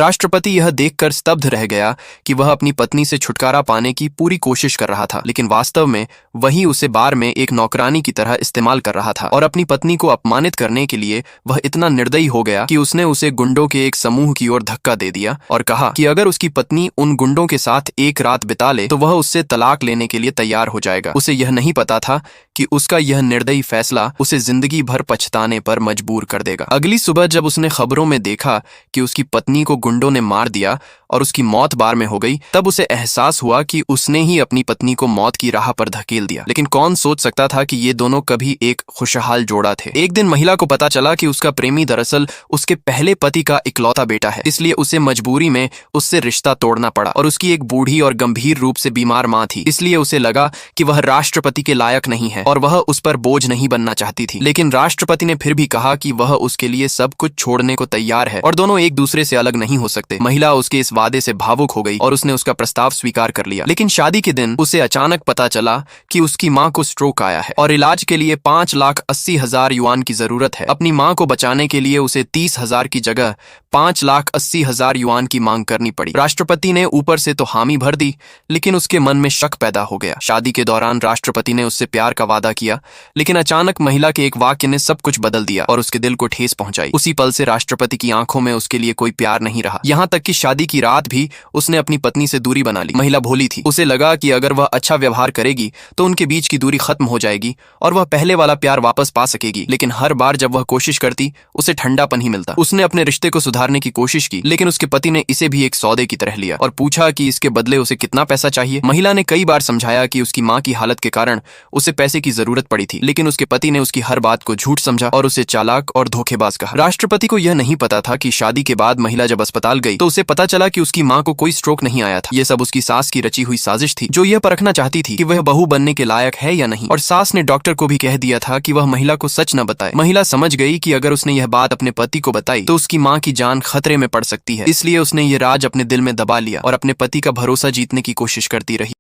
राष्ट्रपति यह देखकर स्तब्ध रह गया कि वह अपनी पत्नी से छुटकारा पाने की पूरी कोशिश कर रहा था, लेकिन वास्तव में वही उसे बार में एक नौकरानी की तरह इस्तेमाल कर रहा था। और अपनी पत्नी को अपमानित करने के लिए वह इतना निर्दयी हो गया कि उसने उसे गुंडों के एक समूह की ओर धक्का दे दिया और कहा कि अगर उसकी पत्नी उन गुंडों के साथ एक रात बिता ले तो वह उससे तलाक लेने के लिए तैयार हो जाएगा। उसे यह नहीं पता था कि उसका यह निर्दयी फैसला उसे जिंदगी भर पछताने पर मजबूर कर देगा। अगली सुबह जब उसने खबरों में देखा कि उसकी पत्नी को गुंडों ने मार दिया और उसकी मौत बार में हो गई, तब उसे एहसास हुआ कि उसने ही अपनी पत्नी को मौत की राह पर धकेल दिया। लेकिन कौन सोच सकता था कि ये दोनों कभी एक खुशहाल जोड़ा थे। एक दिन महिला को पता चला कि उसका प्रेमी दरअसल उसके पहले पति का इकलौता बेटा है, इसलिए उसे मजबूरी में उससे रिश्ता तोड़ना पड़ा। और उसकी एक बूढ़ी और गंभीर रूप से बीमार माँ थी, इसलिए उसे लगा कि वह राष्ट्रपति के लायक नहीं है और वह उस पर बोझ नहीं बनना चाहती थी। लेकिन राष्ट्रपति ने फिर भी कहा कि वह उसके लिए सब कुछ छोड़ने को तैयार है और दोनों एक दूसरे से अलग नहीं हो सकते। महिला उसके इस वादे से भावुक हो गई और उसने उसका प्रस्ताव स्वीकार कर लिया। लेकिन शादी के दिन उसे अचानक पता चला कि उसकी माँ को स्ट्रोक आया है और इलाज के लिए 5,80,000 युआन की जरूरत है। अपनी माँ को बचाने के लिए उसे 30,000 की जगह 5,80,000 युआन की मांग करनी पड़ी। राष्ट्रपति ने ऊपर से तो हामी भर दी, लेकिन उसके मन में शक पैदा हो गया। शादी के दौरान राष्ट्रपति ने उससे प्यार का वादा किया, लेकिन अचानक महिला के एक वाक्य ने सब कुछ बदल दिया और उसके दिल को ठेस पहुंचाई। उसी पल से राष्ट्रपति की आंखों में उसके लिए कोई प्यार नहीं रहा। यहाँ तक कि शादी की रात भी उसने अपनी पत्नी से दूरी बना ली। महिला भोली थी, उसे लगा कि अगर वह अच्छा व्यवहार करेगी तो उनके बीच की दूरी खत्म हो जाएगी और वह पहले वाला प्यार वापस पा सकेगी। लेकिन हर बार जब वह कोशिश करती, उसे ठंडापन ही मिलता। उसने अपने रिश्ते को सुधारने की कोशिश की, लेकिन उसके पति ने इसे भी एक सौदे की तरह लिया और पूछा कि इसके बदले उसे कितना पैसा चाहिए। महिला ने कई बार समझाया कि उसकी माँ की हालत के कारण उसे पैसे की जरूरत पड़ी थी, लेकिन उसके पति ने उसकी हर बात को झूठ समझा और उसे चालाक और धोखेबाज कहा। राष्ट्रपति को यह नहीं पता था कि शादी के बाद महिला जब अस्पताल गई तो उसे पता चला कि उसकी माँ को कोई स्ट्रोक नहीं आया था। यह सब उसकी सास की रची हुई साजिश थी, जो यह परखना चाहती थी कि वह बहू बनने के लायक है या नहीं। और सास ने डॉक्टर को भी कह दिया था कि वह महिला को सच न बताए। महिला समझ गई कि अगर उसने यह बात अपने पति को बताई तो उसकी माँ की जान खतरे में पड़ सकती है, इसलिए उसने ये राज अपने दिल में दबा लिया और अपने पति का भरोसा जीतने की कोशिश करती रही।